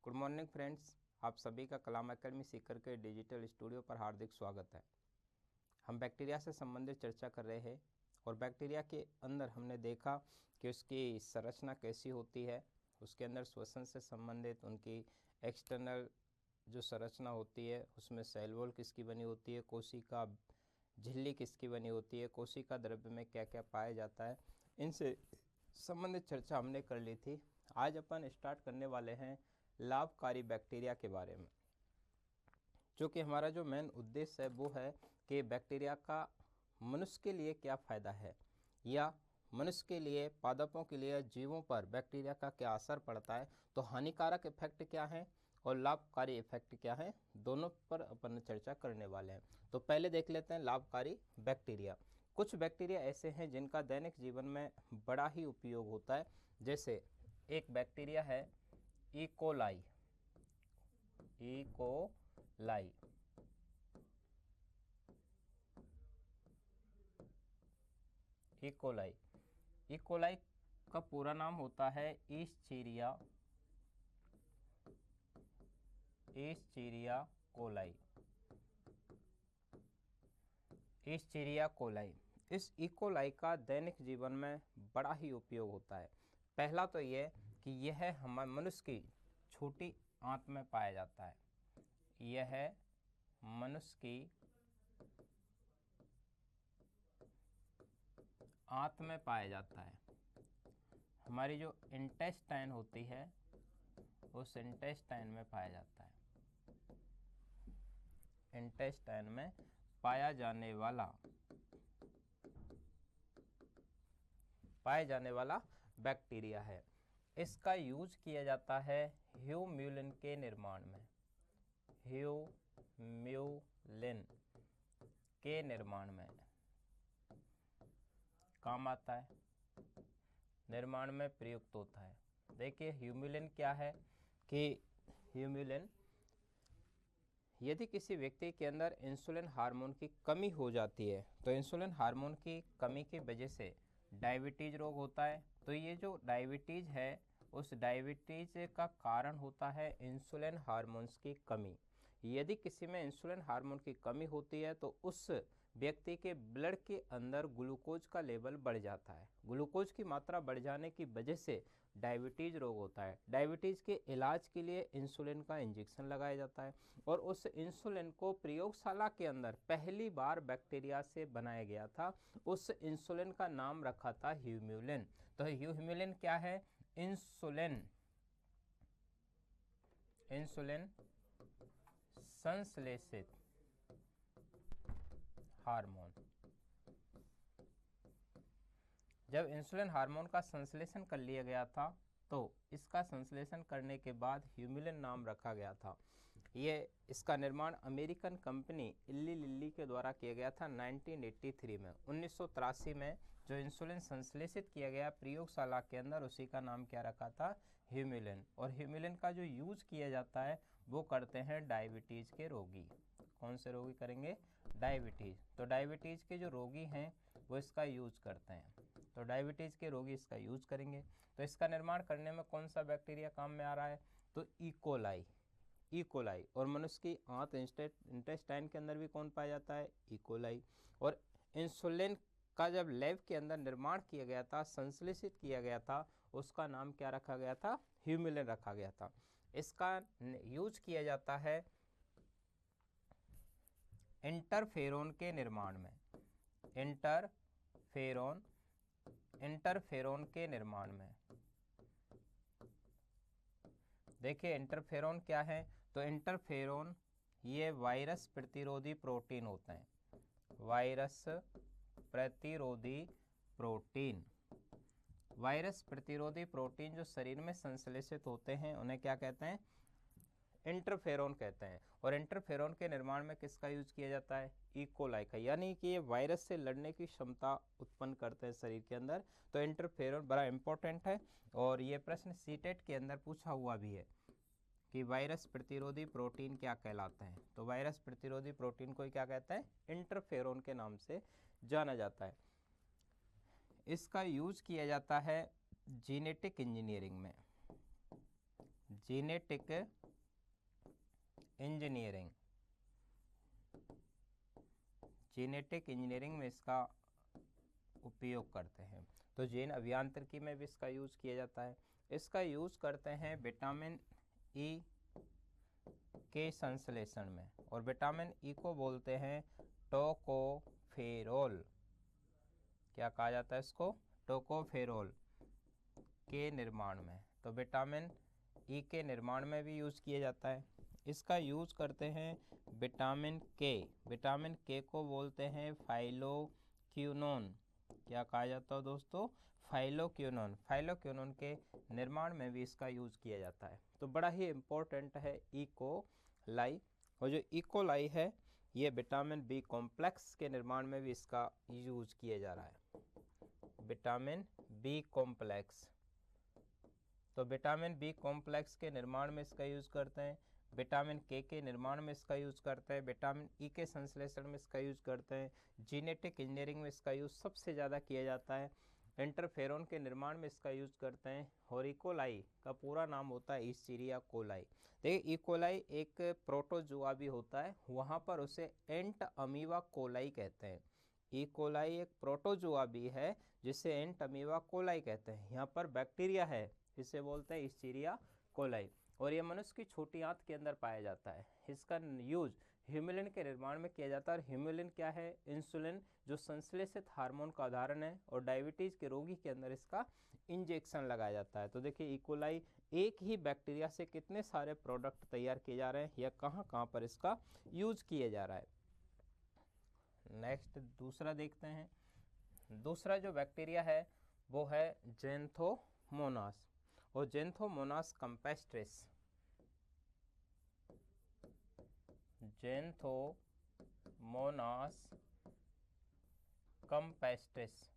Good morning friends, आप सभी का कलाम एकेडमी सीकर के डिजिटल स्टूडियो पर हार्दिक स्वागत है। हम बैक्टीरिया से संबंधित चर्चा कर रहे हैं और बैक्टीरिया के अंदर हमने देखा कि उसकी संरचना कैसी होती है, उसके अंदर श्वसन से संबंधित उनकी एक्सटर्नल जो संरचना होती है उसमें सेल वॉल किसकी बनी होती है, कोशिका झिल्ली किसकी बनी होती है, कोशिका द्रव्य में क्या क्या पाया जाता है, इनसे संबंधित चर्चा हमने कर ली थी। आज अपन स्टार्ट करने वाले हैं लाभकारी बैक्टीरिया के बारे में, जो कि हमारा जो मेन उद्देश्य है वो है कि बैक्टीरिया का मनुष्य के लिए क्या फ़ायदा है या मनुष्य के लिए, पादपों के लिए, जीवों पर बैक्टीरिया का क्या असर पड़ता है। तो हानिकारक इफेक्ट क्या है और लाभकारी इफेक्ट क्या है, दोनों पर अपन चर्चा करने वाले हैं। तो पहले देख लेते हैं लाभकारी बैक्टीरिया। कुछ बैक्टीरिया ऐसे हैं जिनका दैनिक जीवन में बड़ा ही उपयोग होता है। जैसे एक बैक्टीरिया है इकोलाई। इकोलाई इकोलाई इकोलाई का पूरा नाम होता है ईस्चीरिया कोलाई। ईस्चीरिया कोलाई, इस इकोलाई का दैनिक जीवन में बड़ा ही उपयोग होता है। पहला तो यह कि यह हमारे मनुष्य की छोटी आंत में पाया जाता है। यह मनुष्य की आंत में पाया जाता है। हमारी जो इंटेस्टाइन होती है उस इंटेस्टाइन में पाया जाता है। इंटेस्टाइन में पाया जाने वाला बैक्टीरिया है। इसका यूज किया जाता है ह्यूम्यूलिन के निर्माण में। ह्यूम्यूलिन के निर्माण में काम आता है, निर्माण में प्रयुक्त होता है। देखिए ह्यूम्यूलिन क्या है कि ह्यूम्यूलिन, यदि किसी व्यक्ति के अंदर इंसुलिन हार्मोन की कमी हो जाती है तो इंसुलिन हार्मोन की कमी की वजह से डायबिटीज रोग होता है। तो ये जो डायबिटीज है उस डायबिटीज का कारण होता है इंसुलिन हार्मोन्स की कमी। यदि किसी में इंसुलिन हार्मोन की कमी होती है तो उस व्यक्ति के ब्लड के अंदर ग्लूकोज का लेवल बढ़ जाता है। ग्लूकोज की मात्रा बढ़ जाने की वजह से डायबिटीज रोग होता है। डायबिटीज के इलाज के लिए इंसुलिन का इंजेक्शन लगाया जाता है और उस इंसुलिन को प्रयोगशाला के अंदर पहली बार बैक्टीरिया से बनाया गया था। उस इंसुलिन का नाम रखा था ह्यूम्यूलिन। तो ह्यूम्यूलिन क्या है? इंसुलिन संश्लेषित हार्मोन। जब इंसुलिन हार्मोन का संश्लेषण कर लिया गया था तो इसका संश्लेषण करने के बाद ह्यूम्यूलिन नाम रखा गया था। इसका निर्माण अमेरिकन कंपनी इली लिली के द्वारा किया गया था 1983 में। 1983 में जो इंसुलिन संश्लेषित किया गया प्रयोगशाला के अंदर, उसी का नाम क्या रखा था? ह्यूम्यूलिन। और ह्यूम्यूलिन का जो यूज किया जाता है वो करते हैं डायबिटीज के रोगी। कौन से रोगी करेंगे? डायबिटीज। तो डायबिटीज के जो रोगी हैं वो इसका यूज करते हैं। तो डायबिटीज के रोगी इसका यूज करेंगे। तो इसका निर्माण करने में कौन सा बैक्टीरिया काम में आ रहा है? तो इकोलाई। और मनुष्य की आंत इंटेस्टाइन के अंदर भी कौन पाया जाता है? इकोलाई। और इंसुलिन का जब लैब के अंदर निर्माण किया गया था, संश्लेषित किया गया था, उसका नाम क्या रखा गया था? ह्यूम्यूलिन रखा गया था। इसका यूज किया जाता है इंटरफेरोन के निर्माण में। इंटरफेरोन के निर्माण में। देखिए इंटरफेरोन क्या है? तो इंटरफेरोन ये वायरस प्रतिरोधी प्रोटीन होते हैं। वायरस प्रतिरोधी प्रोटीन जो शरीर में संश्लेषित होते हैं उन्हें क्या कहते हैं? इंटरफेरोन कहते हैं। और इंटरफेरोन के निर्माण में किसका यूज किया जाता है? इकोलाई का। यानी कि ये वायरस से लड़ने की क्षमता उत्पन्न करते हैं शरीर के अंदर। तो इंटरफेरोन बड़ा इंपॉर्टेंट है और ये प्रश्न सीटेट के अंदर पूछा हुआ भी है कि वायरस प्रतिरोधी प्रोटीन क्या कहलाते हैं। तो वायरस प्रतिरोधी प्रोटीन को क्या कहते हैं? इंटरफेरोन के नाम से जाना जाता है। इसका यूज किया जाता है जेनेटिक इंजीनियरिंग में। जेनेटिक इंजीनियरिंग, जेनेटिक इंजीनियरिंग में इसका उपयोग करते हैं। तो जीन अभियांत्रिकी में भी इसका यूज़ किया जाता है। इसका यूज़ करते हैं विटामिन ई के संश्लेषण में, और विटामिन ई को बोलते हैं टोकोफेरोल। क्या कहा जाता है इसको? टोकोफेरोल के निर्माण में। तो विटामिन ई के निर्माण में भी यूज़ किया जाता है। इसका यूज़ करते हैं विटामिन के, विटामिन के को बोलते हैं फाइलोक्विनोन। क्या कहा जाता है दोस्तों? फाइलोक्विनोन। फाइलोक्विनोन के निर्माण में भी इसका यूज़ किया जाता है। तो बड़ा ही इम्पोर्टेंट है इकोलाई, और जो इकोलाई है ये विटामिन बी कॉम्प्लेक्स के निर्माण में भी इसका यूज़ किया जा रहा है, विटामिन बी कॉम्प्लेक्स। तो विटामिन बी कॉम्प्लेक्स के निर्माण में इसका यूज़ करते हैं, विटामिन के निर्माण में इसका यूज़ करते हैं, विटामिन ई के संश्लेषण में इसका यूज़ करते हैं, जीनेटिक इंजीनियरिंग में इसका यूज़ सबसे ज़्यादा किया जाता है, इंटरफेरोन के निर्माण में इसका यूज़ करते हैं, और इकोलाई का पूरा नाम होता है ईस्चेरिया कोलाई। देखिए इकोलाई एक प्रोटोजुआ भी होता है, वहाँ पर उसे एंट अमीबा कोलाई कहते हैं। इकोलाई एक प्रोटोजुआ भी है जिसे एंट अमीबा कोलाई कहते हैं। यहाँ पर बैक्टीरिया है, इसे बोलते हैं ईस्चेरिया कोलाई, और ये मनुष्य की छोटी आंत के अंदर पाया जाता है। इसका यूज ह्यूमुलिन के निर्माण में किया जाता है। और ह्यूमुलिन क्या है? इंसुलिन, जो संश्लेषित हार्मोन का उदाहरण है, और डायबिटीज के रोगी के अंदर इसका इंजेक्शन लगाया जाता है। तो देखिए इकोलाई एक ही बैक्टीरिया से कितने सारे प्रोडक्ट तैयार किए जा रहे हैं, या कहाँ कहाँ पर इसका यूज किया जा रहा है। नेक्स्ट दूसरा देखते हैं। दूसरा जो बैक्टीरिया है वो है ज़ैंथोमोनास, और ज़ैंथोमोनास कैम्पेस्ट्रिस, ज़ैंथोमोनास कैम्पेस्ट्रिस।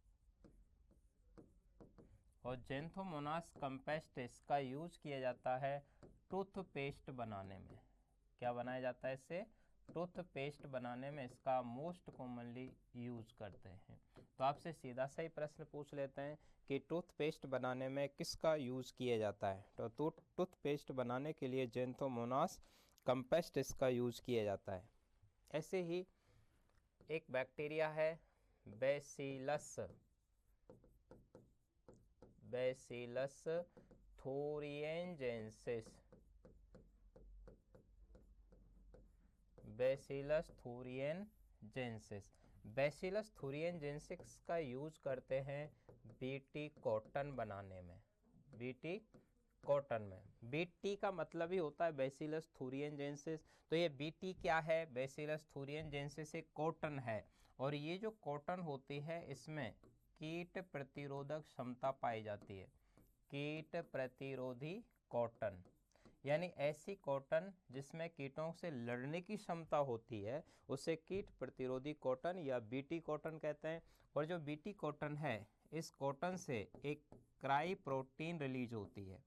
और ज़ैंथोमोनास कैम्पेस्ट्रिस का यूज किया जाता है टूथपेस्ट बनाने में। क्या बनाया जाता है इससे? टूथपेस्ट बनाने में इसका मोस्ट कॉमनली यूज करते हैं। तो आपसे सीधा सा ही प्रश्न पूछ लेते हैं कि टूथपेस्ट बनाने में किसका यूज किया जाता है? तो टूथपेस्ट बनाने के लिए ज़ैंथोमोनास कैम्पेस्ट्रिस का यूज किया जाता है। ऐसे ही एक बैक्टीरिया है बैसिलस, बैसिलस थूरिएंजेंसिस, बैसिलस थूरिएंजेंसिस। बैसिलस थूरिएंजेंसिस का यूज करते हैं बीटी कॉटन बनाने में, बीटी कॉटन में। बीटी का मतलब ही होता है बैसिलस थूरिएंजेंसिस। तो ये बीटी क्या है? बैसिलस थूरिएंजेंसिस एक कॉटन है, और ये जो कॉटन होती है इसमें कीट प्रतिरोधक क्षमता पाई जाती है, कीट प्रतिरोधी कॉटन, यानी ऐसी कॉटन जिसमें कीटों से लड़ने की क्षमता होती है उसे कीट प्रतिरोधी कॉटन या बीटी कॉटन कहते हैं। और जो बीटी कॉटन है, इस कॉटन से एक क्राई प्रोटीन रिलीज होती है।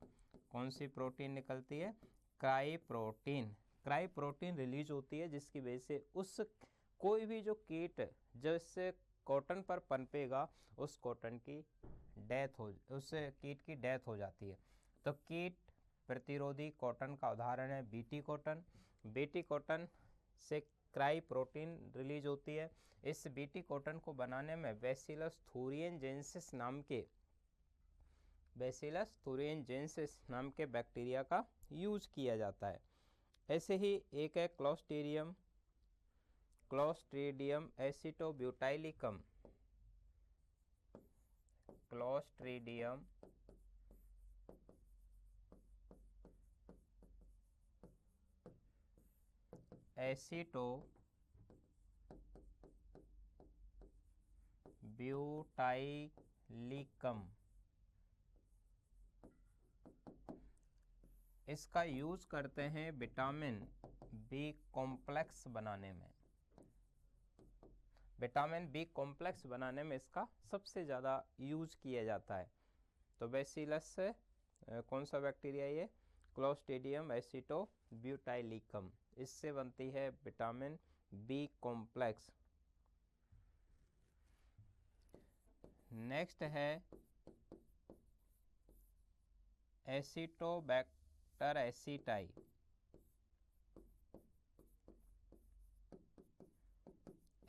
कौन सी प्रोटीन निकलती है? Cry protein. Cry protein release होती है, जिसकी वजह से उस कोई भी जो कीट जिससे कॉटन पर पनपेगा उस कॉटन की डेथ हो, उस कीट की डेथ हो जाती है। तो कीट प्रतिरोधी कॉटन का उदाहरण है बीटी कॉटन। बीटी कॉटन से क्राई प्रोटीन रिलीज होती है। इस बीटी कॉटन को बनाने में बैसिलस थूरिएंजेंसिस नाम के, बैसिलस थूरिएंजेंसिस नाम के बैक्टीरिया का यूज किया जाता है। ऐसे ही एक है क्लोस्ट्रीडियम, क्लोस्ट्रीडियम एसिटोब्यूटाइलिकम, क्लोस्ट्रीडियम एसिटोब्यूटाइलिकम। इसका यूज करते हैं विटामिन बी कॉम्प्लेक्स बनाने में। विटामिन बी कॉम्प्लेक्स बनाने में इसका सबसे ज़्यादा यूज किया जाता है। तो बैसिलस से कौन सा बैक्टीरिया ये? क्लोस्ट्रीडियम एसिटोब्यूटाइलिकम। इससे बनती है विटामिन बी कॉम्प्लेक्स। नेक्स्ट है Acetobacter aceti,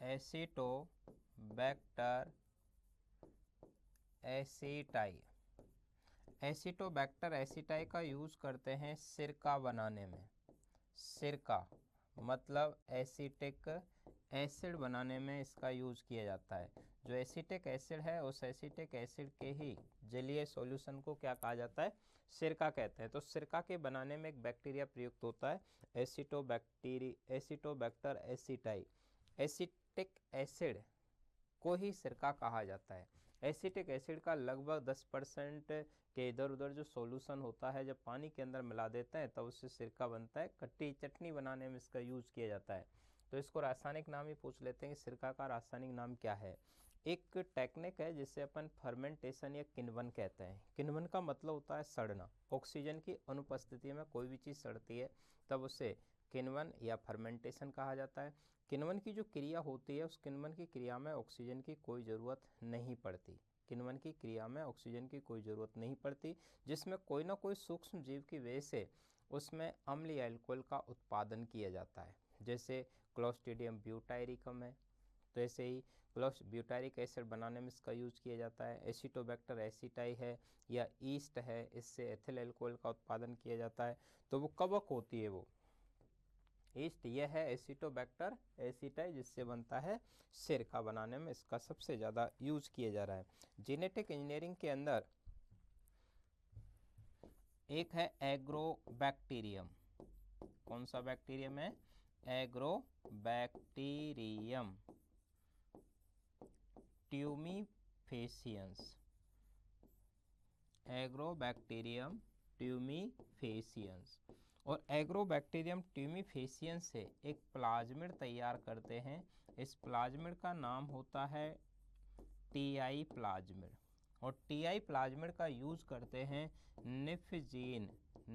Acetobacter aceti, Acetobacter aceti का यूज करते हैं सिरका बनाने में। सिरका मतलब एसिटिक एसिड बनाने में इसका यूज किया जाता है। जो एसिटिक एसिड है उस एसिटिक एसिड के ही जलीय सॉल्यूशन को क्या कहा जाता है, सिरका कहते हैं। तो सिरका के बनाने में एक बैक्टीरिया प्रयुक्त होता है एसिटोबैक्टर एसिटाई। एसिटिक एसिड को ही सिरका कहा जाता है। एसिटिक एसिड का लगभग 10% के इधर उधर जो सॉल्यूशन होता है जब पानी के अंदर मिला देते हैं तब उससे सिरका बनता है। खट्टी चटनी बनाने में इसका यूज किया जाता है। तो इसको रासायनिक नाम ही पूछ लेते हैं कि सिरका का रासायनिक नाम क्या है। एक टेक्निक है जिसे अपन फर्मेंटेशन या किण्वन कहते हैं। किण्वन का मतलब होता है सड़ना। ऑक्सीजन की अनुपस्थिति में कोई भी चीज़ सड़ती है तब उसे किण्वन या फर्मेंटेशन कहा जाता है। किण्वन की जो क्रिया होती है उस किण्वन की क्रिया में ऑक्सीजन की कोई ज़रूरत नहीं पड़ती। किण्वन की क्रिया में ऑक्सीजन की कोई ज़रूरत नहीं पड़ती, जिसमें कोई ना कोई सूक्ष्म जीव की वजह से उसमें अम्लीय अल्कोहल का उत्पादन किया जाता है। जैसे क्लोस्ट्रीडियम ब्यूटायरिकम है, तो ऐसे ही ब्यूटारिक एसिड बनाने में इसका यूज किया जाता है। एसिटोबैक्टर एसिटाई है या ईस्ट है, इससे एथिल अल्कोहल का उत्पादन किया जाता है। तो वो कवक होती है वो ईस्ट, यह है एसिटोबैक्टर एसिटाई जिससे बनता है सिरका बनाने में इसका सबसे ज़्यादा यूज किया जा रहा है। जेनेटिक इंजीनियरिंग के अंदर एक है एग्रोबैक्टीरियम। कौन सा बैक्टीरियम है, एग्रोबैक्टीरियम ट्यूमीफेसियंस, एग्रोबैक्टीरियम ट्यूमीफेसियंस। और एग्रोबैक्टीरियम ट्यूमीफेसियंस से एक प्लाज्मिड तैयार करते हैं। इस प्लाज्मिड का नाम होता है टीआई प्लाज्मिड। और टीआई प्लाज्मिड का यूज करते हैं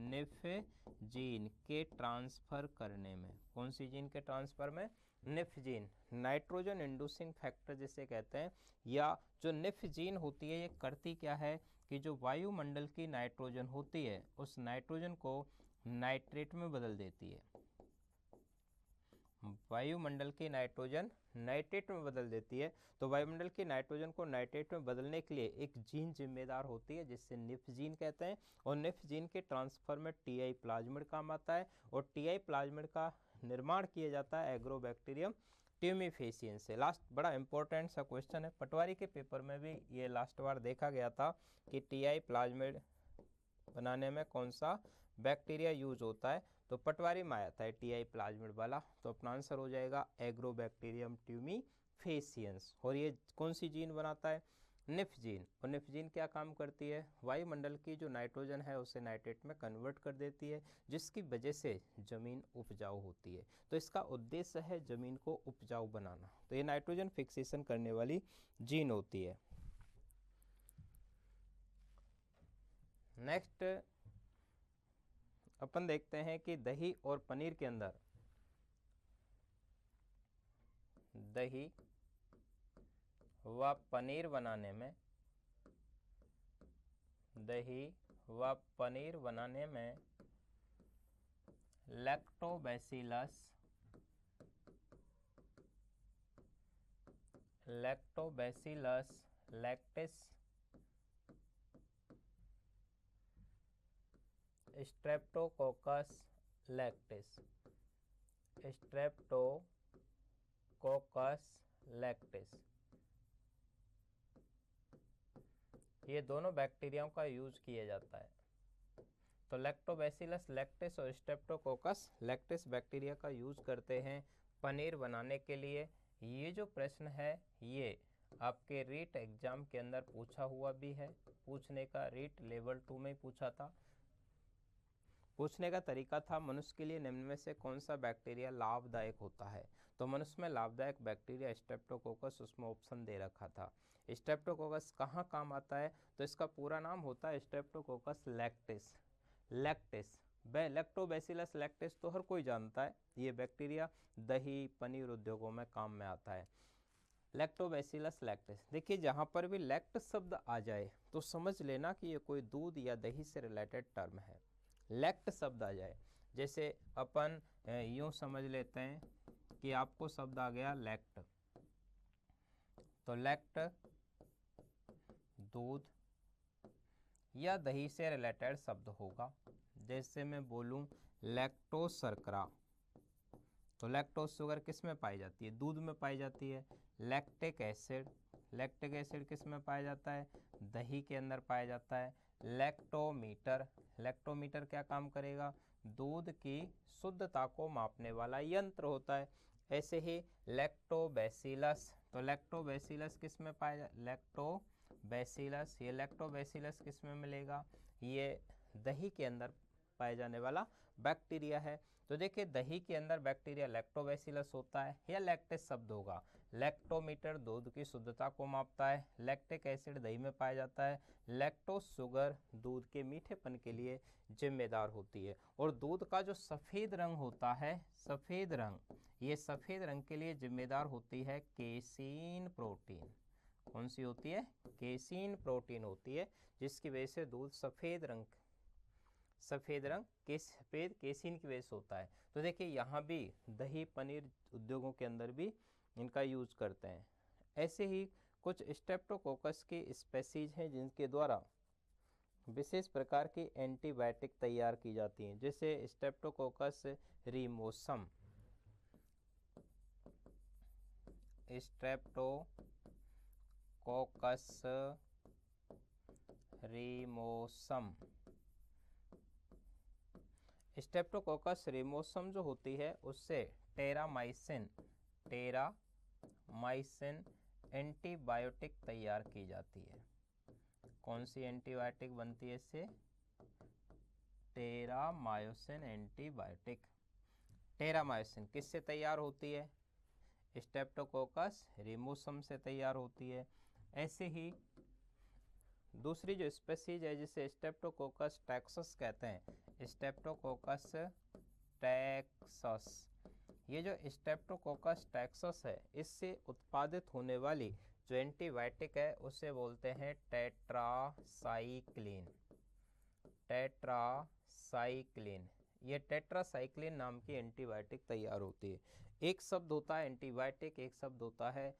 निफजीन के ट्रांसफर करने में। कौन सी जीन के ट्रांसफर में, निफजीन, नाइट्रोजन इंड्यूसिंग फैक्टर जिसे कहते हैं। या जो निफजीन होती है ये करती क्या है कि जो वायुमंडल की नाइट्रोजन होती है उस नाइट्रोजन को नाइट्रेट में बदल देती है। वायुमंडल की नाइट्रोजन नाइट्रेट में बदल देती है। तो वायुमंडल की नाइट्रोजन को नाइट्रेट में बदलने के लिए एक जीन जिम्मेदार होती है जिससे निफजीन कहते हैं। और निफजीन के ट्रांसफर में टीआई प्लाज्मिड काम आता है। और टीआई प्लाज्मिड का निर्माण किया जाता है एग्रोबैक्टीरियम ट्यूमीफेसियंस से। लास्ट बड़ा इंपॉर्टेंट सा क्वेश्चन है, पटवारी के पेपर में भी ये लास्ट बार देखा गया था कि टीआई प्लाज्मिड बनाने में कौन सा बैक्टीरिया यूज होता है। तो पटवारी में आया था टीआई प्लाज्मिड वाला। तो अपना आंसर हो जाएगा एग्रोबैक्टीरियम ट्यूमीफेसियंस। और ये कौन सी जीन बनाता है, निफजीन। और निफजीन क्या काम करती है, वायुमंडल की जो नाइट्रोजन है उसे नाइट्रेट में कन्वर्ट कर देती है जिसकी वजह से ज़मीन उपजाऊ होती है। तो इसका उद्देश्य है ज़मीन को उपजाऊ बनाना। तो ये नाइट्रोजन फिक्सेशन करने वाली जीन होती है। नेक्स्ट अपन देखते हैं कि दही और पनीर के अंदर, दही व पनीर बनाने में, दही व पनीर बनाने में लैक्टोबैसिलस लैक्टिस स्ट्रेप्टोकोकस लैक्टिस, ये दोनों बैक्टीरियाओं का यूज किया जाता है। तो लैक्टोबैसिलस लैक्टिस और स्ट्रेप्टोकोकस लैक्टिस बैक्टीरिया का यूज करते हैं पनीर बनाने के लिए। ये जो प्रश्न है ये आपके रीट एग्जाम के अंदर पूछा हुआ भी है, पूछने का रीट लेवल 2 में पूछा था। पूछने का तरीका था मनुष्य के लिए निम्न में से कौन सा बैक्टीरिया लाभदायक होता है। तो मनुष्य में लाभदायक बैक्टीरिया स्ट्रेप्टोकोकस, उसमें ऑप्शन दे रखा था। स्ट्रेप्टोकोकस कहाँ काम आता है, तो इसका पूरा नाम होता है स्ट्रेप्टोकोकस लैक्टिस। लैक्टोबैसिलस लैक्टिस तो हर कोई जानता है, ये बैक्टीरिया दही पनीर उद्योगों में काम में आता है। लैक्टोबैसिलस लैक्टिस, देखिए जहाँ पर भी लैक्ट शब्द आ जाए तो समझ लेना कि ये कोई दूध या दही से रिलेटेड टर्म है। लैक्ट शब्द आ जाए। जैसे अपन यूँ समझ लेते हैं कि आपको शब्द आ गया लैक्ट, तो लैक्ट दूध या दही से रिलेटेड शब्द होगा। जैसे मैं बोलूं लैक्टोज शर्करा, तो लैक्टोज शुगर किस में पाई जाती है? दूध में पाई जाती है। लैक्टिक एसिड, लैक्टिक एसिड किस में पाया जाता है? दही के अंदर पाया जाता है। लैक्टोमीटर, लैक्टोमीटर क्या काम करेगा? दूध की शुद्धता को मापने वाला यंत्र होता है। ऐसे ही लैक्टोबैसिलस, तो लैक्टोबैसिलस किस में पाया जाए? लैक्टोबैसिलस, ये लैक्टोबैसिलस किस में मिलेगा? ये दही के अंदर पाए जाने वाला बैक्टीरिया है। तो देखिए दही के अंदर बैक्टीरिया लैक्टोबैसिलस होता है या लैक्टेस शब्द होगा। लैक्टोमीटर दूध की शुद्धता को मापता है। लैक्टिक एसिड दही में पाया जाता है। लैक्टोज शुगर दूध के मीठेपन के लिए जिम्मेदार होती है। और दूध का जो सफ़ेद रंग होता है, सफ़ेद रंग, ये सफ़ेद रंग के लिए जिम्मेदार होती है केसीन प्रोटीन। कौन सी होती है? केसीन प्रोटीन होती है, जिसकी वजह से दूध सफ़ेद रंग के सफ़ेद केसीन की वजह से होता है। तो देखिए यहाँ भी दही पनीर उद्योगों के अंदर भी इनका यूज करते हैं। ऐसे ही कुछ स्ट्रेप्टोकोकस की स्पेसीज हैं जिनके द्वारा विशेष प्रकार की एंटीबायोटिक तैयार की जाती हैं। जैसे स्ट्रेप्टोकोकस रीमोसम, स्ट्रेप्टोकोकस रीमोसम, स्ट्रेप्टोकोकस रीमोसम जो होती है उससे टेरामाइसिन एंटीबायोटिक तैयार की जाती है। कौन सी एंटीबायोटिक बनती है इससे? टेरामायोसिन एंटीबायोटिक। टेरामायोसिन किससे तैयार होती है? स्ट्रेप्टोकोकस रीमोसम से तैयार होती है। ऐसे ही दूसरी जो स्पेसीज है जिसे स्ट्रेप्टोकोकस टैक्सस कहते हैं, स्ट्रेप्टोकोकस टैक्सस, ये जो स्ट्रेप्टोकोकस टैक्सस है इससे उत्पादित होने वाली जो एंटीबायोटिक है उसे बोलते हैं टेट्रासाइक्लिन। टेट्रासाइक्लिन, ये टेट्रासाइक्लिन नाम की एंटीबायोटिक तैयार होती है। एक शब्द होता है एंटीबायोटिक, एक शब्द होता है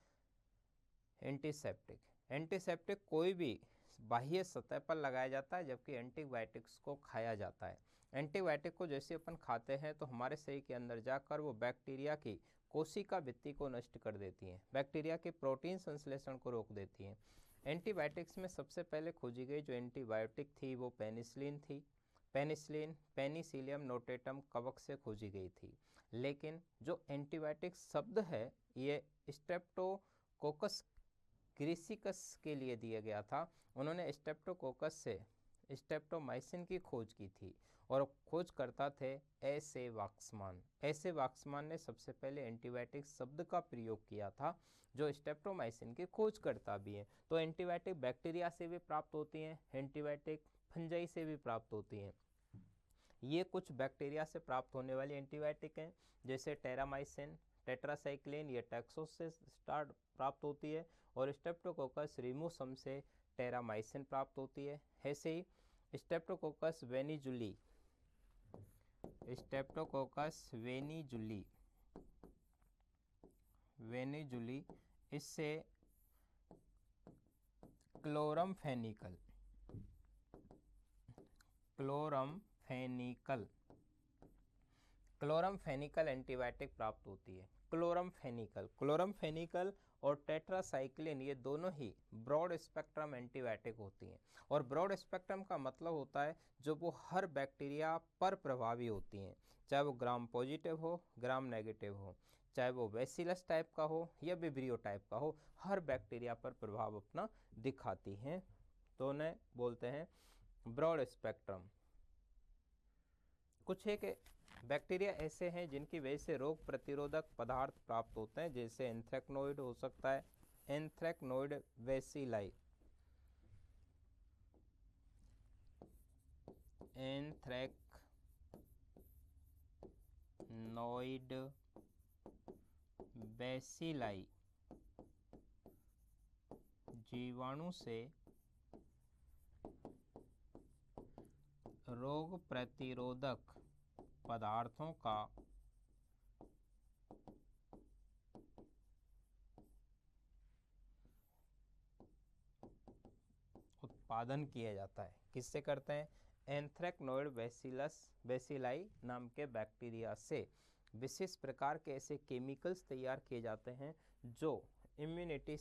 एंटीसेप्टिक। एंटीसेप्टिक कोई भी बाह्य सतह पर लगाया जाता है, जबकि एंटीबायोटिक्स को खाया जाता है। एंटीबायोटिक को जैसे अपन खाते हैं तो हमारे शरीर के अंदर जाकर वो बैक्टीरिया की कोशिका भित्ति को नष्ट कर देती हैं, बैक्टीरिया के प्रोटीन संश्लेषण को रोक देती हैं। एंटीबायोटिक्स में सबसे पहले खोजी गई जो एंटीबायोटिक थी वो पेनिसिलिन थी। पेनिसिलिन पेनिसिलियम नोटेटम कवक से खोजी गई थी। लेकिन जो एंटीबायोटिक शब्द है ये स्ट्रेप्टोकोकस ग्रीसिकस के लिए दिया गया था। उन्होंने स्ट्रेप्टोकोकस से स्ट्रेप्टोमाइसिन की खोज की थी और खोज करता थे ऐसे वाक्समान। ऐसे वाक्समान ने सबसे पहले एंटीबायोटिक शब्द का प्रयोग किया था, जो स्ट्रेप्टोमाइसिन की खोज करता भी है। तो एंटीबायोटिक बैक्टीरिया से भी प्राप्त होती हैं, एंटीबायोटिक फंजाई से भी प्राप्त होती हैं। ये कुछ बैक्टीरिया से प्राप्त होने वाली एंटीबायोटिक हैं, जैसे टेरामाइसिन, टेट्रासाइक्लिन, ये टैक्सोस से प्राप्त होती है, और स्ट्रेप्टोकोकस रीमोसम से टेरामाइसिन प्राप्त होती है। ऐसे ही स्ट्रेप्टोकोकस वेनिजुली, स्ट्रेप्टोकोकस वेनिजुली इससे क्लोरमफेनिकल एंटीबायोटिक प्राप्त होती है। क्लोरमफेनिकल और टेट्रासाइक्लिन ये दोनों ही ब्रॉड स्पेक्ट्रम एंटीबायोटिक होती हैं। और ब्रॉड स्पेक्ट्रम का मतलब होता है जो वो हर बैक्टीरिया पर प्रभावी होती हैं, चाहे वो ग्राम पॉजिटिव हो, ग्राम नेगेटिव हो, चाहे वो बैसिलस टाइप का हो या विब्रियो टाइप का हो, हर बैक्टीरिया पर प्रभाव अपना दिखाती हैं। तो उन्हें बोलते हैं ब्रॉड स्पेक्ट्रम। कुछ एक बैक्टीरिया ऐसे हैं जिनकी वजह से रोग प्रतिरोधक पदार्थ प्राप्त होते हैं, जैसे एंथ्रेक्नोइड हो सकता है, एंथ्रेक्नोइड बेसिलाई, एंथ्रेक्नोइड बेसिलाई जीवाणु से रोग प्रतिरोधक पदार्थों का उत्पादन किया जाता है। किससे करते हैं? एंथ्रेक्नोइड बेसिलाई नाम के बैक्टीरिया से विशेष प्रकार के ऐसे केमिकल्स तैयार किए जाते हैं जो इम्यूनिटी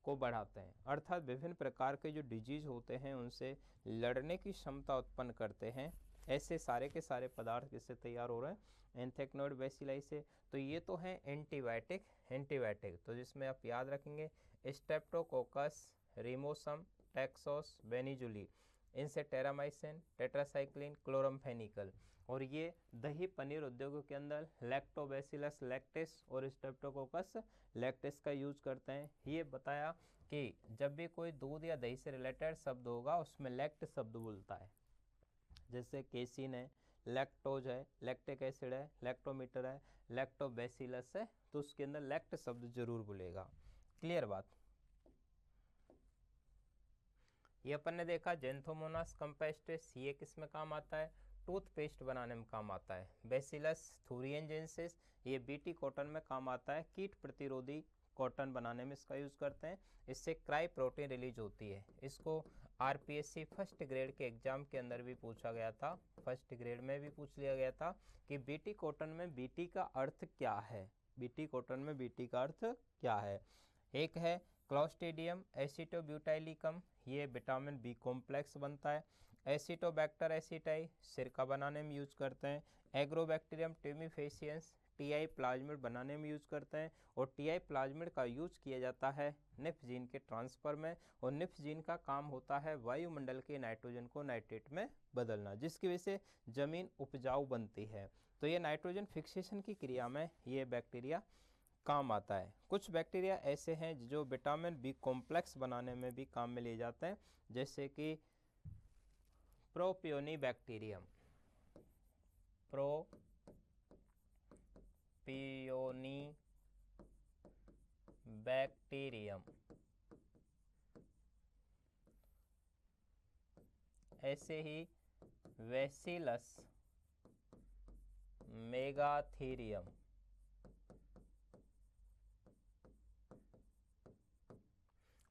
को बढ़ाते हैं, अर्थात विभिन्न प्रकार के जो डिजीज होते हैं उनसे लड़ने की क्षमता उत्पन्न करते हैं। ऐसे सारे के सारे पदार्थ किससे तैयार हो रहे हैं? एंथ्रेक्नोइड बेसिलाई से। तो ये तो है एंटीबायोटिक तो जिसमें आप याद रखेंगे स्ट्रेप्टोकोकस, रिमोसम, टैक्सोस, बेनिजुली, इनसे टेरामाइसिन, टेट्रासाइक्लिन, क्लोरमफेनिकल। और ये दही पनीर उद्योगों के अंदर लैक्टोबैसिलस लैक्टिस और स्ट्रेप्टोकोकस लैक्टिस का यूज करते हैं। ये बताया कि जब भी कोई दूध या दही से रिलेटेड शब्द होगा उसमें लैक्ट शब्द बोलता है, जैसे केसिन है, लैक्टोज है, लैक्टिक एसिड है, लैक्टोमीटर है, लैक्टोबैसिलस है, तो उसके अंदर लैक्ट शब्द जरूर बोलेगा। क्लियर बात? ये अपन ने देखा जेंथोमोनास कंपेस्टिस, ये किस में काम आता है? टूथपेस्ट बनाने में काम आता है। बेसिलस थूरिएंजेंसिस, ये बीटी कॉटन में काम आता है, कीट प्रतिरोधी कॉटन बनाने में इसका यूज करते हैं। इससे क्राई प्रोटीन रिलीज होती है। इसको आरपीएससी फर्स्ट ग्रेड के एग्जाम के अंदर भी पूछा गया था, फर्स्ट ग्रेड में भी पूछ लिया गया था कि बीटी कॉटन में बीटी का अर्थ क्या है, बीटी कॉटन में बीटी का अर्थ क्या है। एक है क्लॉस्ट्रीडियम एसिटोब्यूटाइलिकम, ये विटामिन बी कॉम्प्लेक्स बनता है। एसिटोबैक्टर एसिटाई, सिरका बनाने में यूज करते हैं। एग्रोबैक्टीरियम ट्यूमिफेसियंस, टीआई प्लाज्मिड बनाने में यूज करते हैं। और टीआई प्लाज्मिड का यूज किया जाता है निफ जीन के ट्रांसफर में, और निफ जीन का काम होता है वायुमंडल के नाइट्रोजन को नाइट्रेट में बदलना, जिसकी वजह से जमीन उपजाऊ बनती है। तो ये नाइट्रोजन फिक्सेशन की क्रिया में ये बैक्टीरिया काम आता है। कुछ बैक्टीरिया ऐसे हैं जो विटामिन बी कॉम्प्लेक्स बनाने में भी काम में लिए जाते हैं, जैसे कि प्रोपियोनिबैक्टीरियम, ऐसे ही बेसिलस मेगाथीरियम,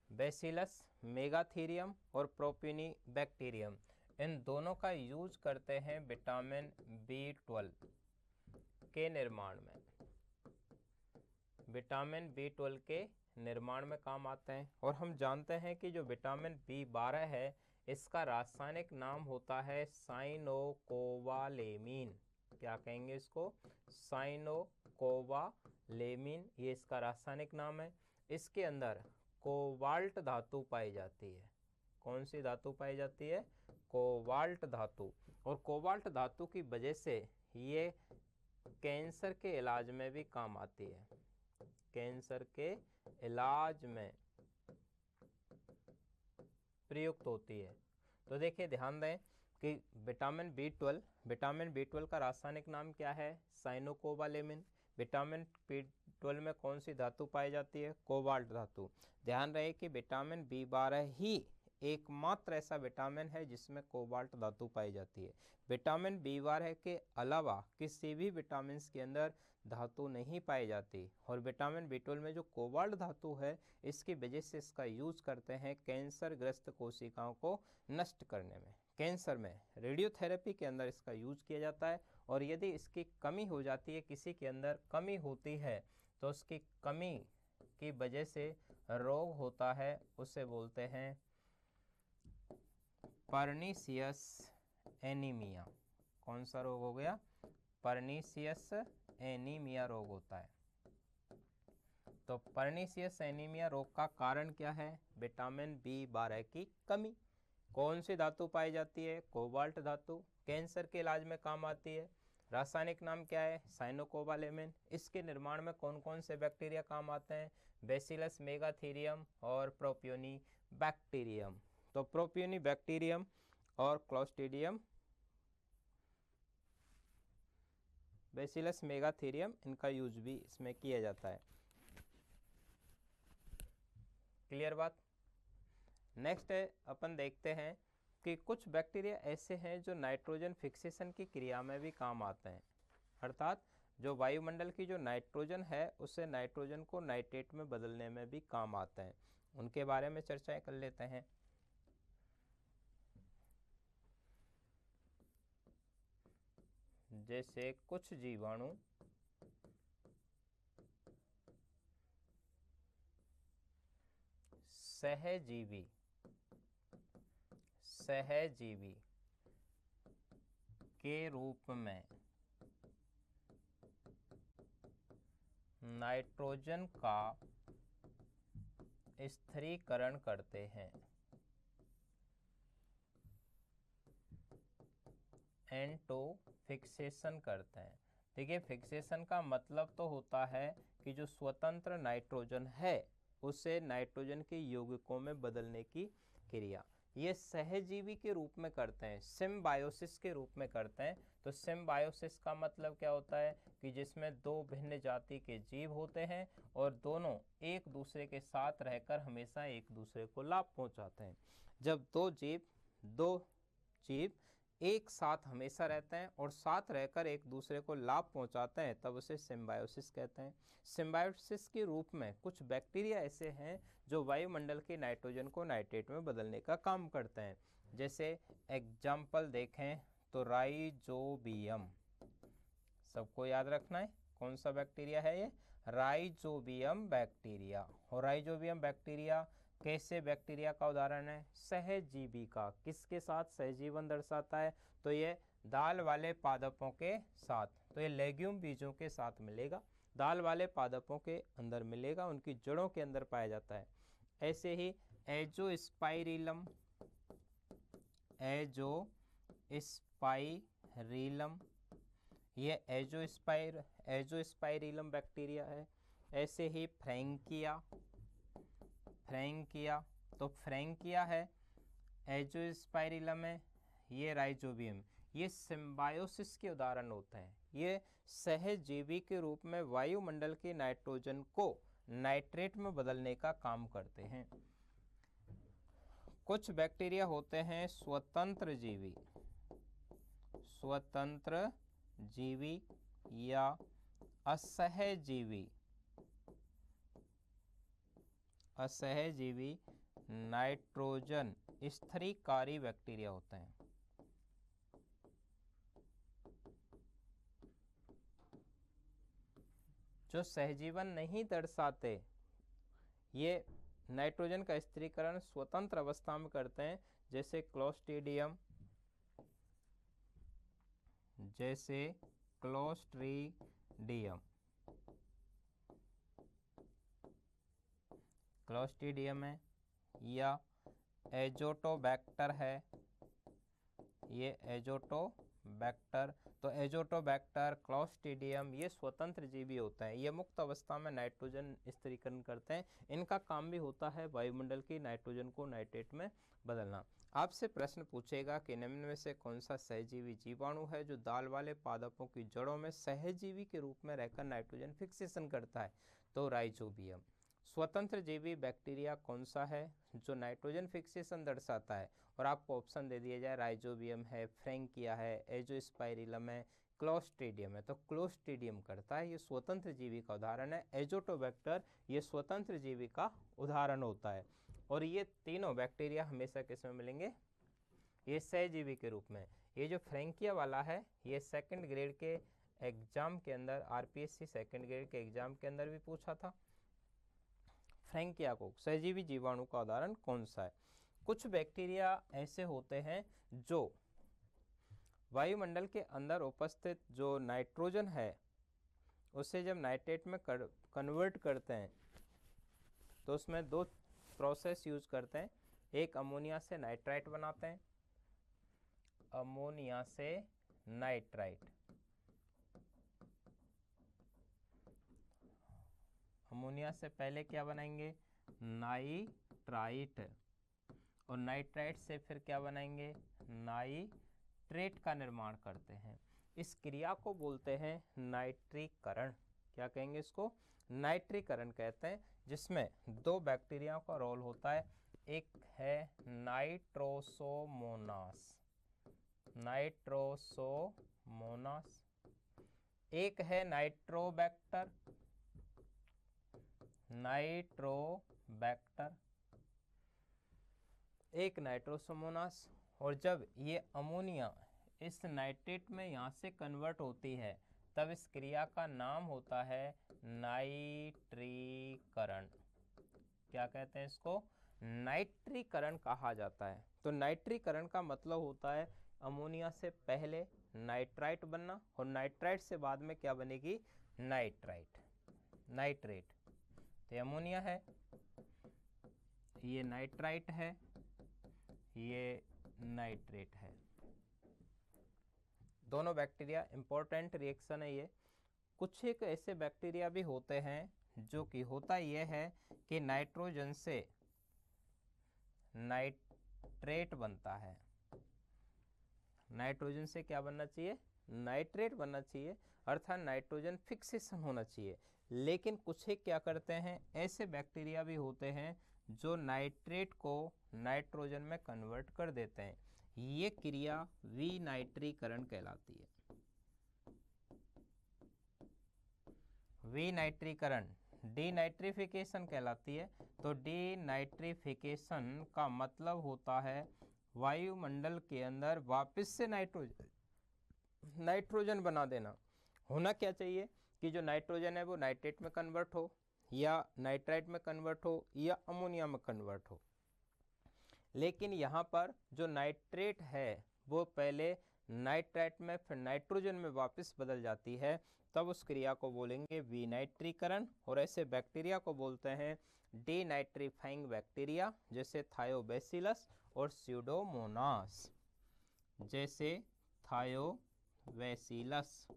बेसिलस मेगाथीरियम और प्रोपियोनिबैक्टीरियम, इन दोनों का यूज करते हैं विटामिन B12 के निर्माण में, विटामिन B12 के निर्माण में काम आते हैं। और हम जानते हैं कि जो विटामिन B12 है इसका रासायनिक नाम होता है साइनोकोबालेमिन। क्या कहेंगे इसको? साइनोकोबालेमिन, ये इसका रासायनिक नाम है। इसके अंदर कोबाल्ट धातु पाई जाती है। कौन सी धातु पाई जाती है? कोबाल्ट धातु। और कोबाल्ट धातु की वजह से ये कैंसर के इलाज में भी काम आती है, कैंसर के इलाज में प्रयुक्त होती है। तो देखिए ध्यान दें कि विटामिन B12 का रासायनिक नाम क्या है? साइनोकोबालेमिन। विटामिन B12 में कौन सी धातु पाई जाती है? कोबाल्ट धातु। ध्यान रहे कि विटामिन B12 ही एकमात्र ऐसा विटामिन है जिसमें कोबाल्ट धातु पाई जाती है। विटामिन B12 के अलावा किसी भी विटामिन के अंदर धातु नहीं पाई जाती। और विटामिन B12 में जो कोबाल्ट धातु है इसकी वजह से इसका यूज करते हैं कैंसर ग्रस्त कोशिकाओं को नष्ट करने में। कैंसर में रेडियोथेरेपी के अंदर इसका यूज किया जाता है। और यदि इसकी कमी हो जाती है, किसी के अंदर कमी होती है, तो उसकी कमी की वजह से रोग होता है, उसे बोलते हैं पर्नीशियस एनीमिया। कौन सा रोग हो गया? पर्नीशियस एनीमिया रोग होता है। तो पर्नीशियस एनीमिया रोग का कारण क्या है? विटामिन B12 की कमी। कौन सी धातु पाई जाती है? कोबाल्ट धातु। कैंसर के इलाज में काम आती है। रासायनिक नाम क्या है? साइनोकोबालेमिन। इसके निर्माण में कौन कौन से बैक्टीरिया काम आते हैं? बेसिलस मेगाथीरियम और प्रोपियोनिबैक्टीरियम। तो प्रोपियोनिबैक्टीरियम और क्लॉस्ट्रीडियम, बेसिलस मेगाथीरियम, इनका यूज भी इसमें किया जाता है। क्लियर बात? नेक्स्ट है अपन देखते हैं कि कुछ बैक्टीरिया ऐसे हैं जो नाइट्रोजन फिक्सेशन की क्रिया में भी काम आते हैं, अर्थात जो वायुमंडल की जो नाइट्रोजन है उससे नाइट्रोजन को नाइट्रेट में बदलने में भी काम आते हैं। उनके बारे में चर्चाएं कर लेते हैं। जैसे कुछ जीवाणु सहजीवी के रूप में नाइट्रोजन का स्थिरीकरण करते हैं, N2 फिक्सेशन करते हैं। देखिए, फिक्सेशन का मतलब तो होता है कि जो स्वतंत्र नाइट्रोजन है उसे नाइट्रोजन के यौगिकों में बदलने की क्रिया ये सहजीवी के रूप में करते हैं, सिम्बायोसिस के रूप में करते हैं। तो सिम्बायोसिस का मतलब क्या होता है कि जिसमें दो भिन्न जाति के जीव होते हैं और दोनों एक दूसरे के साथ रहकर हमेशा एक दूसरे को लाभ पहुंचाते हैं। जब दो जीव एक साथ हमेशा रहते हैं और साथ रहकर एक दूसरे को लाभ पहुंचाते हैं तब उसे सिम्बायोसिस कहते हैं। सिम्बायोसिस के रूप में कुछ बैक्टीरिया ऐसे हैं जो वायुमंडल के नाइट्रोजन को नाइट्रेट में बदलने का काम करते हैं। जैसे एग्जाम्पल देखें तो राइजोबियम, सबको याद रखना है कौन सा बैक्टीरिया है ये, राइजोबियम बैक्टीरिया। और राइजोबियम बैक्टीरिया कैसे बैक्टीरिया का उदाहरण है, सहजीवी का। किसके साथ सहजीवन दर्शाता है, तो ये दाल वाले पादपों के साथ, तो ये लेग्यूम बीजों के साथ मिलेगा, दाल वाले पादपों के अंदर मिलेगा, उनकी जड़ों के अंदर पाया जाता है। ऐसे ही एजोस्पाइरिलम ये एजोस्पाइरिलम बैक्टीरिया है। ऐसे ही फ्रैंकिया, तो फ्रैंकिया है, एजोस्पाइरिलम है, ये राइजोबियम। ये सिम्बायोसिस के उदाहरण होते हैं। ये सहजीवी के रूप में वायुमंडल के नाइट्रोजन को नाइट्रेट में बदलने का काम करते हैं। कुछ बैक्टीरिया होते हैं स्वतंत्र जीवी या असहजीवी नाइट्रोजन स्थिरीकारी बैक्टीरिया होते हैं। जो सहजीवन नहीं दर्शाते, ये नाइट्रोजन का स्थिरीकरण स्वतंत्र अवस्था में करते हैं। जैसे क्लोस्ट्रीडियम, है, या एजोटोबैक्टर है, ये एजोटोबैक्टर। तो एजोटोबैक्टर, क्लोस्ट्रीडियम ये स्वतंत्र जीवी होते हैं। ये मुक्त अवस्था में नाइट्रोजन स्थिरीकरण करते हैं। इनका काम भी होता है वायुमंडल की नाइट्रोजन को नाइट्रेट में बदलना। आपसे प्रश्न पूछेगा कि निम्न में से कौन सा सहजीवी जीवाणु है जो दाल वाले पादपों की जड़ों में सहजीवी के रूप में रहकर नाइट्रोजन फिक्सेशन करता है, तो राइजोबियम। स्वतंत्र जीवी बैक्टीरिया कौन सा है जो नाइट्रोजन फिक्सेशन दर्शाता है, और आपको ऑप्शन दे दिया जाए, राइजोबियम है, फ्रैंकिया है, एजोस्पाइरिलम है, क्लोस्ट्रीडियम है। तो क्लोस्ट्रीडियम करता है, ये स्वतंत्र जीवी का उदाहरण है। एजोटोबैक्टर ये स्वतंत्र जीवी का उदाहरण होता है। और ये तीनों बैक्टीरिया हमेशा किस में मिलेंगे, ये सहजीवी के रूप में। ये जो फ्रैंकिया वाला है ये सेकंड ग्रेड के एग्जाम के अंदर, आरपीएससी सेकंड ग्रेड के एग्जाम के अंदर भी पूछा था। फ्रैंकिया को सहजीवी जीवाणु का उदाहरण कौन सा है। कुछ बैक्टीरिया ऐसे होते हैं जो वायुमंडल के अंदर उपस्थित जो नाइट्रोजन है उसे जब नाइट्रेट में कन्वर्ट करते हैं तो उसमें दो प्रोसेस यूज करते हैं। एक अमोनिया से नाइट्राइट बनाते हैं, अमोनिया से नाइट्राइट। अमोनिया से पहले क्या बनाएंगे, नाइट्राइट, और नाइट्राइट से फिर क्या बनाएंगे, नाइट्रेट का निर्माण करते हैं। इस क्रिया को बोलते हैं नाइट्रीकरण। क्या कहेंगे इसको, नाइट्रीकरण कहते हैं, जिसमें दो बैक्टीरिया का रोल होता है। एक है नाइट्रोसोमोनास, नाइट्रोसोमोनास, एक है नाइट्रोबैक्टर, नाइट्रोबैक्टर, एक नाइट्रोसोमोनास। और जब ये अमोनिया इस नाइट्रेट में यहाँ से कन्वर्ट होती है तब इस क्रिया का नाम होता है नाइट्रीकरण। क्या कहते हैं इसको? नाइट्रीकरण कहा जाता है। तो नाइट्रीकरण का मतलब होता है अमोनिया से पहले नाइट्राइट बनना और नाइट्राइट से बाद में क्या बनेगी? Nitrite, nitrate. तो अमोनिया है, ये नाइट्राइट है, ये नाइट्रेट है। दोनों बैक्टीरिया इंपॉर्टेंट रिएक्शन है ये। कुछ एक ऐसे बैक्टीरिया भी होते हैं जो कि होता ये है कि नाइट्रोजन से नाइट्रेट बनता है। नाइट्रोजन से क्या बनना चाहिए? नाइट्रेट बनना चाहिए, अर्थात नाइट्रोजन फिक्सेशन होना चाहिए। लेकिन कुछ एक क्या करते हैं, ऐसे बैक्टीरिया भी होते हैं जो नाइट्रेट को नाइट्रोजन में कन्वर्ट कर देते हैं। ये क्रिया विनाइट्रीकरण कहलाती है। विनाइट्रीकरण डीनाइट्रिफिकेशन कहलाती है। तो डीनाइट्रिफिकेशन का मतलब होता है वायुमंडल के अंदर वापस से नाइट्रोजन बना देना। होना क्या चाहिए कि जो नाइट्रोजन है वो नाइट्रेट में कन्वर्ट हो या नाइट्राइट में कन्वर्ट हो या अमोनिया में कन्वर्ट हो। लेकिन यहाँ पर जो नाइट्रेट है वो पहले नाइट्राइट में फिर नाइट्रोजन में वापस बदल जाती है, तब उस क्रिया को बोलेंगे विनाइट्रीकरण। और ऐसे बैक्टीरिया को बोलते हैं डीनाइट्रीफाइंग बैक्टीरिया, जैसे थायोबैसिलस और स्यूडोमोनास, जैसे थायोबैसिलस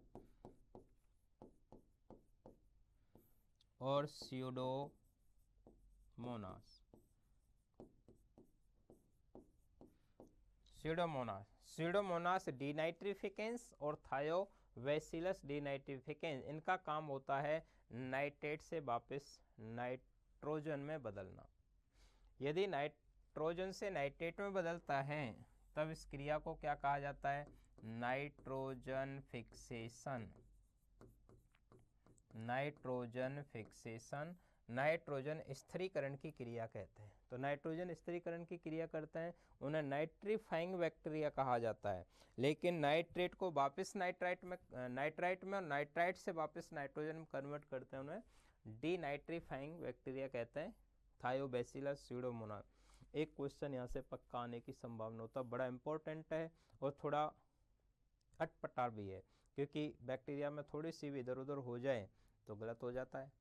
और स्यूडोमोनास। स्यूडोमोनास डीनाइट्रिफिकेंस और थायोबैसिलस डीनाइट्रिफिकेंस, इनका काम होता है नाइट्रेट से वापस नाइट्रोजन में बदलना। यदि नाइट्रोजन से नाइट्रेट में बदलता है तब इस क्रिया को क्या कहा जाता है? Nitrogen fixation. Nitrogen fixation, nitrogen स्थिरीकरण की क्रिया कहते हैं। तो नाइट्रोजन स्थिरीकरण की क्रिया करते हैं, उन्हें नाइट्रीफाइंग बैक्टीरिया कहा जाता है। लेकिन नाइट्रेट को वापस नाइट्राइट में और नाइट्राइट से वापस नाइट्रोजन में कन्वर्ट करते हैं, उन्हें डीनाइट्रीफाइंग बैक्टीरिया कहते हैं, थायोबैसिलस स्यूडोमोनास। एक क्वेश्चन यहाँ से पक्का आने की संभावना होता है, बड़ा इंपॉर्टेंट है और थोड़ा अटपटा भी है, क्योंकि बैक्टीरिया में थोड़ी सी भी इधर उधर हो जाए तो गलत हो जाता है।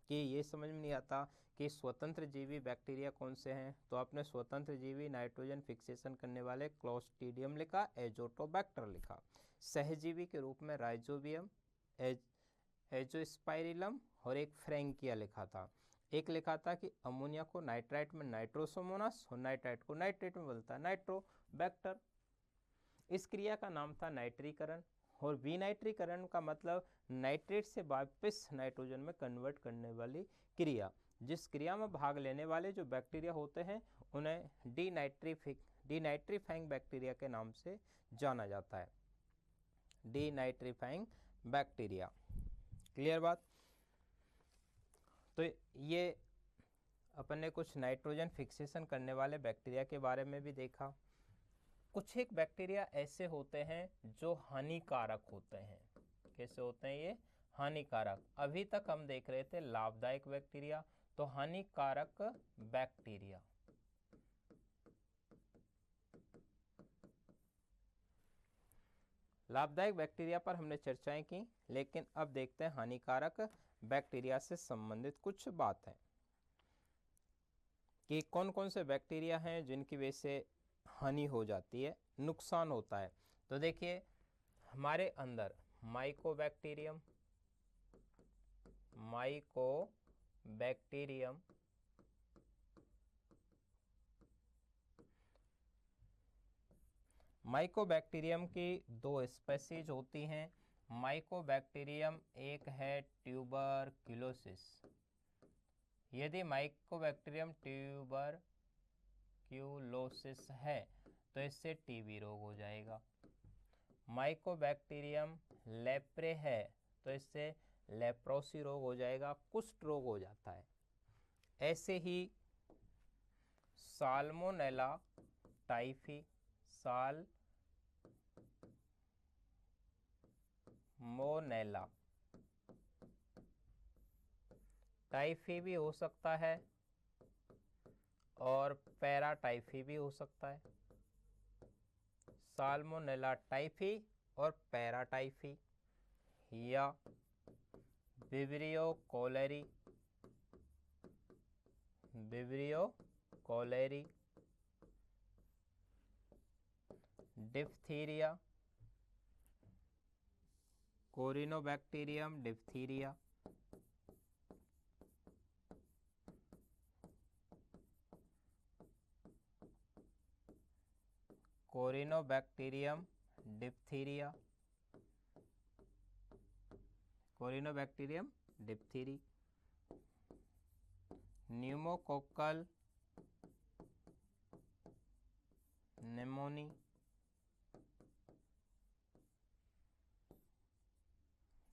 कि ये समझ में नहीं आता कि स्वतंत्र जीवी बैक्टीरिया कौन से हैं। तो आपने स्वतंत्र जीवी नाइट्रोजन फिक्सेशन करने वाले क्लोस्ट्रीडियम लिखा, एजोटोबैक्टर लिखा। सहजीवी के रूप में राइजोबियम, एजोस्पाइरिलम और एक फ्रैंकिया लिखा था। एक लिखा था कि अमोनिया को नाइट्राइट में नाइट्रोसोमोनास और नाइट्राइट को नाइट्रेट में बदलता है, नाइट्रोबैक्टर। इस क्रिया का नाम था नाइट्रीकरण। और विनाइट्रीकरण का मतलब नाइट्रेट से वापस नाइट्रोजन में कन्वर्ट करने वाली क्रिया। जिस क्रिया में भाग लेने वाले जो बैक्टीरिया होते हैं उन्हें डीनाइट्रीफाइंग बैक्टीरिया के नाम से जाना जाता है। डीनाइट्रीफाइंग बैक्टीरिया, क्लियर बात? तो ये अपन ने कुछ नाइट्रोजन फिक्सेशन करने वाले बैक्टीरिया के बारे में भी देखा। कुछ एक बैक्टीरिया ऐसे होते हैं जो हानिकारक होते हैं। कैसे होते हैं ये? हानिकारक। अभी तक हम देख रहे थे लाभदायक बैक्टीरिया, तो हानिकारक बैक्टीरिया। लाभदायक बैक्टीरिया पर हमने चर्चाएं की, लेकिन अब देखते हैं हानिकारक बैक्टीरिया से संबंधित कुछ बात है कि कौन कौन से बैक्टीरिया हैं जिनकी वजह से हानि हो जाती है, नुकसान होता है। तो देखिए हमारे अंदर माइकोबैक्टीरियम, माइकोबैक्टीरियम की दो स्पेसीज होती हैं। माइकोबैक्टीरियम एक है ट्यूबरक्यूलोसिस। यदि माइकोबैक्टीरियम ट्यूबरक्यूलोसिस है तो इससे टीबी रोग हो जाएगा। माइकोबैक्टीरियम लेप्रे है तो इससे लेप्रोसी रोग हो जाएगा, कुष्ठ रोग हो जाता है। ऐसे ही साल्मोनेला टाइफी, साल्मोनेला टाइफी भी हो सकता है और पैराटाइफी भी हो सकता है। साल्मोनेला टाइफी और पैराटाइफी या Vibrio cholerae, diphtheria, Corynebacterium diphtheriae, Corynebacterium diphtheriae, Corynebacterium diphtheriae, pneumococcal pneumoniae,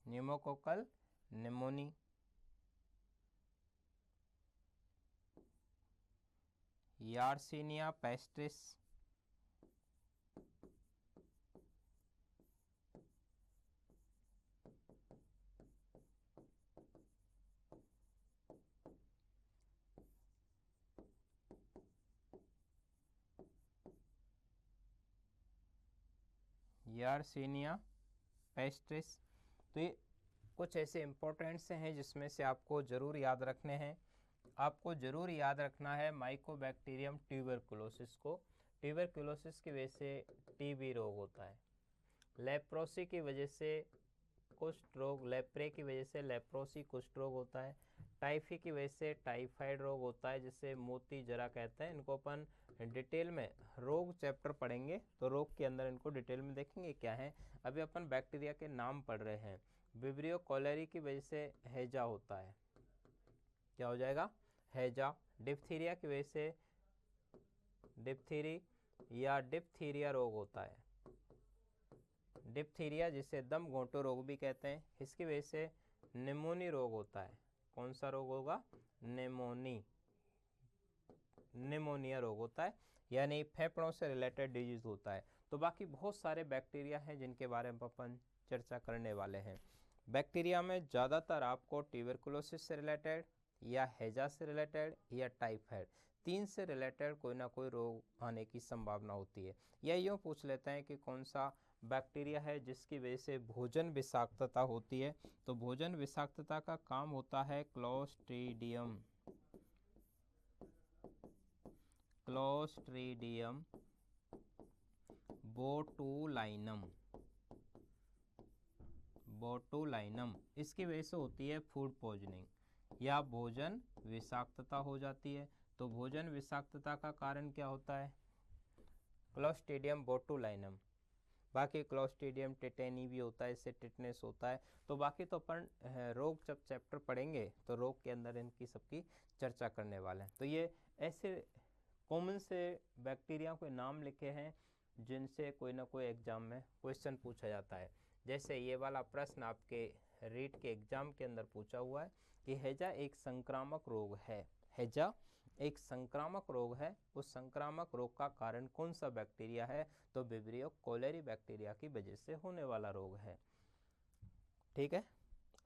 pneumococcal pneumoniae, Yersinia pestis, Yersinia pestis. तो ये कुछ ऐसे इंपॉर्टेंट से हैं जिसमें से आपको ज़रूर याद रखने हैं। आपको ज़रूर याद रखना है माइकोबैक्टीरियम ट्यूबरकुलोसिस को। ट्यूबरकुलोसिस की वजह से टीबी रोग होता है, लेप्रोसी की वजह से कुष्ठ रोग, लेप्रे की वजह से लेप्रोसी कुष्ठ रोग होता है, टाइफी की वजह से टाइफाइड रोग होता है जिसे मोती जरा कहते हैं। इनको अपन डिटेल में रोग चैप्टर पढ़ेंगे तो रोग के अंदर इनको डिटेल में देखेंगे क्या है। अभी अपन बैक्टीरिया के नाम पढ़ रहे हैं। विब्रियो कोलेरी की वजह से हैजा होता है, क्या हो जाएगा, हैजा। डिप्थीरिया की वजह से डिप्थीरी या डिप्थीरिया रोग होता है, डिप्थीरिया जिसे दम घोंटू रोग भी कहते हैं। इसकी वजह से निमोनी रोग होता है। कौन सा रोग होगा, निमोनिया रोग होता है, यानी फेफड़ों से रिलेटेड डिजीज होता है। तो बाकी बहुत सारे बैक्टीरिया हैं जिनके बारे में अपन चर्चा करने वाले हैं। बैक्टीरिया में ज़्यादातर आपको ट्यूबरकुलोसिस से रिलेटेड या हैजा से रिलेटेड या टाइफाइड, तीन से रिलेटेड कोई ना कोई रोग आने की संभावना होती है। या यूँ पूछ लेते हैं कि कौन सा बैक्टीरिया है जिसकी वजह से भोजन विषाक्तता होती है। तो भोजन विषाक्तता का काम होता है क्लोस्ट्रीडियम बोटुलाइनम। इसकी वजह से होती है फूड पॉइजनिंग या भोजन विषाक्तता हो जाती है। तो भोजन विषाक्तता का कारण क्या होता है, क्लोस्ट्रीडियम बोटुलाइनम। बाकी क्लोस्ट्रीडियम टेटेनी भी होता है, इससे टिटनेस होता है। तो बाकी तो अपन रोग जब चैप्टर पढ़ेंगे तो रोग के अंदर इनकी सबकी चर्चा करने वाले हैं। तो ये ऐसे कॉमन से बैक्टीरिया के नाम लिखे हैं जिनसे कोई ना कोई एग्जाम में क्वेश्चन पूछा जाता है। जैसे ये वाला प्रश्न आपके रीट के एग्जाम के अंदर पूछा हुआ है कि हैजा एक संक्रामक रोग है। हैजा एक संक्रामक रोग है, उस संक्रामक रोग का कारण कौन सा बैक्टीरिया है, तो विब्रियो कोलेरी बैक्टीरिया की वजह से होने वाला रोग है। ठीक है,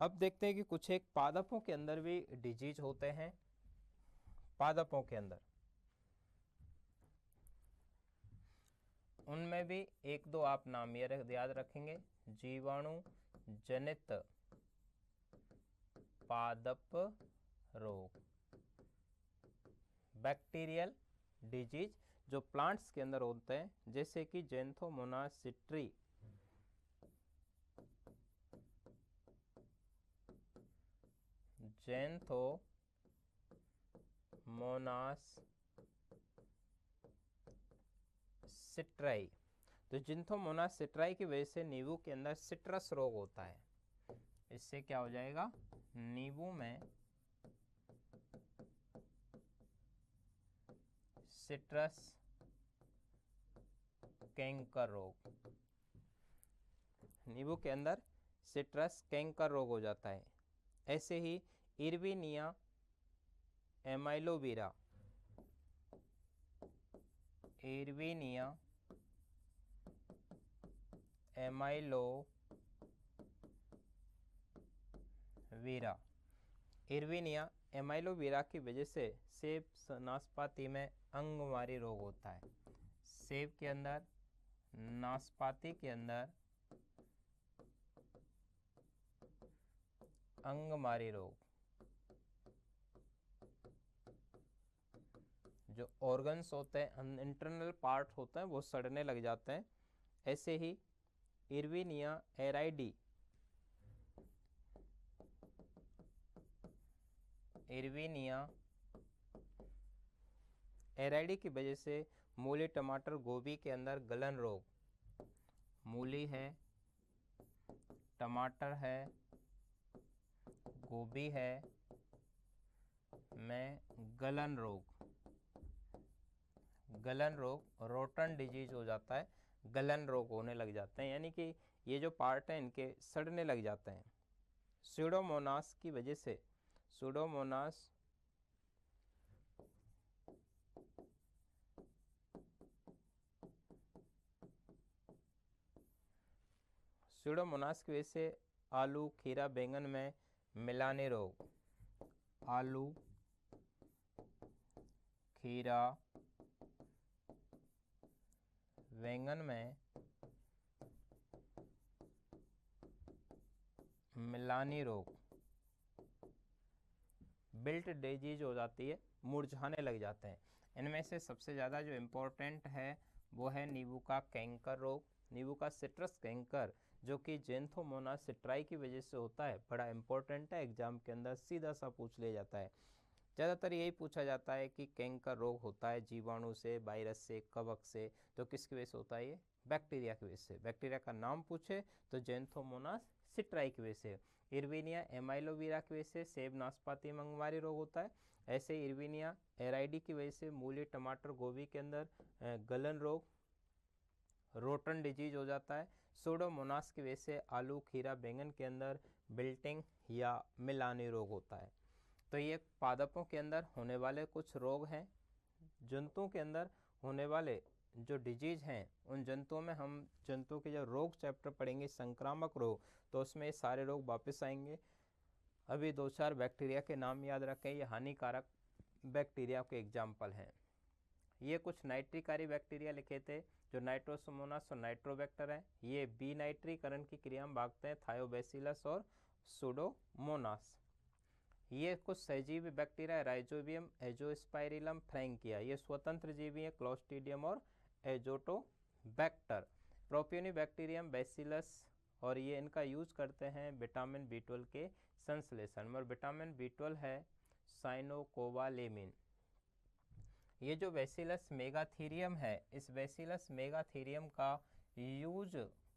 अब देखते हैं कि कुछ एक पादपों के अंदर भी डिजीज होते हैं। पादपों के अंदर उनमें भी एक दो आप नाम याद रखेंगे। जीवाणु जनित पादप रोग, बैक्टीरियल डिजीज जो प्लांट्स के अंदर होते हैं, जैसे कि ज़ैंथोमोनास सिट्री, सिट्राई। तो ज़ैंथोमोनास सिट्राई की वजह से नींबू के अंदर सिट्रस रोग होता है। इससे क्या हो जाएगा, नींबू में सिट्रस कैंकर रोग, नींबू के अंदर सिट्रस कैंकर रोग हो जाता है। ऐसे ही इरविनिया एमाइलोविरा, इरविनिया एमाइलोविरा, इरविनिया एमाइलोविरा की वजह से सेब नाशपाती में अंगमारी रोग होता है। सेब के अंदर, नाशपाती के अंदर अंगमारी रोग, जो ऑर्गन्स होते हैं, इंटरनल पार्ट होते हैं, वो सड़ने लग जाते हैं। ऐसे ही इरविनिया एराइडी, इरविनिया एराइडी की वजह से मूली, टमाटर, गोभी के अंदर गलन रोग, मूली है, टमाटर है, गोभी है में गलन रोग, गलन रोग, रोटन डिजीज हो जाता है, गलन रोग होने लग जाते हैं, यानी कि ये जो पार्ट हैं इनके सड़ने लग जाते हैं। स्यूडोमोनास की वजह से, स्यूडोमोनास स्यूडोमोनास की वजह से आलू, खीरा, बैंगन में मिलानी रोग, आलू, खीरा, बैंगन में मिलानी रोग, बिल्ट डिजीज हो जाती है, मुरझाने लग जाते हैं। इनमें से सबसे ज़्यादा जो इम्पोर्टेंट है वो है नींबू का कैंकर रोग, नींबू का सिट्रस कैंकर, जो कि जेंथोमोनास सिट्राई की वजह से होता है। बड़ा इंपॉर्टेंट है, एग्जाम के अंदर सीधा सा पूछ लिया जाता है। ज़्यादातर यही पूछा जाता है कि कैंकर रोग होता है जीवाणु से, वायरस से, कवक से, तो किसकी वजह से होता है? ये बैक्टीरिया की वजह से। बैक्टीरिया का नाम पूछे तो जेंथोमोनास सिट्राई की वजह से। इरविनिया एमाइलोविरा की वजह से सेब, नाशपाती में अंगमारी रोग होता है। ऐसे इरविनिया एराइडी की वजह से मूली, टमाटर, गोभी के अंदर गलन रोग, रोटन डिजीज हो जाता है। सूडोमोनास की वजह से आलू, खीरा, बैंगन के अंदर बिल्टिंग या मिलानी रोग होता है। तो ये पादपों के अंदर होने वाले कुछ रोग हैं। जंतुओं के अंदर होने वाले जो डिजीज हैं, उन जंतुओं में हम जंतुओं के जो रोग चैप्टर पढ़ेंगे, संक्रामक रोग, तो उसमें ये सारे रोग वापस आएंगे। अभी 2-4 बैक्टीरिया के नाम याद रखें, ये हानिकारक बैक्टीरिया के एग्जाम्पल हैं। ये कुछ नाइट्रिकारी बैक्टीरिया लिखे थे, जो नाइट्रोसोमोनास और नाइट्रोबैक्टर है। ये बी नाइट्रीकरण की क्रिया में भागते हैं, थायोबैसिलस और सूडोमोनास। ये कुछ सहजीवी बैक्टीरिया, राइजोबियम, एजोस्पाइरिलम, फ्रैंकिया, ये स्वतंत्र जीवी हैं, क्लोस्ट्रीडियम और एजोटोबैक्टर। प्रोपियोनिबैक्टीरियम, बैसिलस, और ये इनका यूज करते हैं विटामिन B12 के संश्लेषण में, और विटामिन B12 है साइनोकोबालेमिन। ये जो बैसिलस मेगाथीरियम है, इस बैसिलस मेगाथीरियम का यूज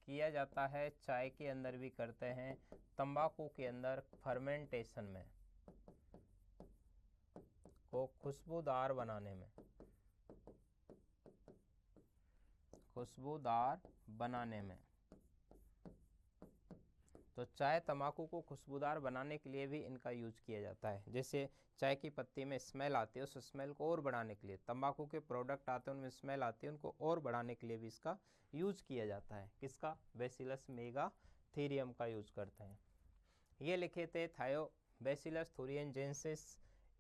किया जाता है, चाय के अंदर भी करते हैं, तंबाकू के अंदर फर्मेंटेशन में, को खुशबूदार बनाने में, खुशबूदार बनाने में। तो चाय, तंबाकू को खुशबूदार बनाने के लिए भी इनका यूज किया जाता है। जैसे चाय की पत्ती में स्मेल आती है, उस स्मेल को और बढ़ाने के लिए, तंबाकू के प्रोडक्ट आते हैं उनमें स्मेल आती है, उनको और बढ़ाने के लिए भी इसका यूज किया जाता है। किसका? बैसिलस मेगाथीरियम का यूज करते हैं। ये लिखे थे थायोबैसिलस थुरिनजेंसिस,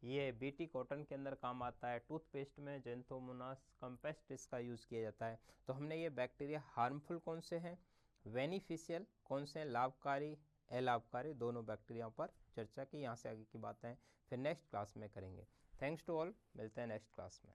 ये बीटी कॉटन के अंदर काम आता है। टूथपेस्ट में जेंथोमोनास कंपेस्ट इसका यूज किया जाता है। तो हमने ये बैक्टीरिया हार्मफुल कौन से हैं, बेनिफिशियल कौन से हैं, लाभकारी, अलाभकारी, दोनों बैक्टीरियाओं पर चर्चा की। यहाँ से आगे की बातें फिर नेक्स्ट क्लास में करेंगे। थैंक्स टू ऑल, मिलते हैं नेक्स्ट क्लास में।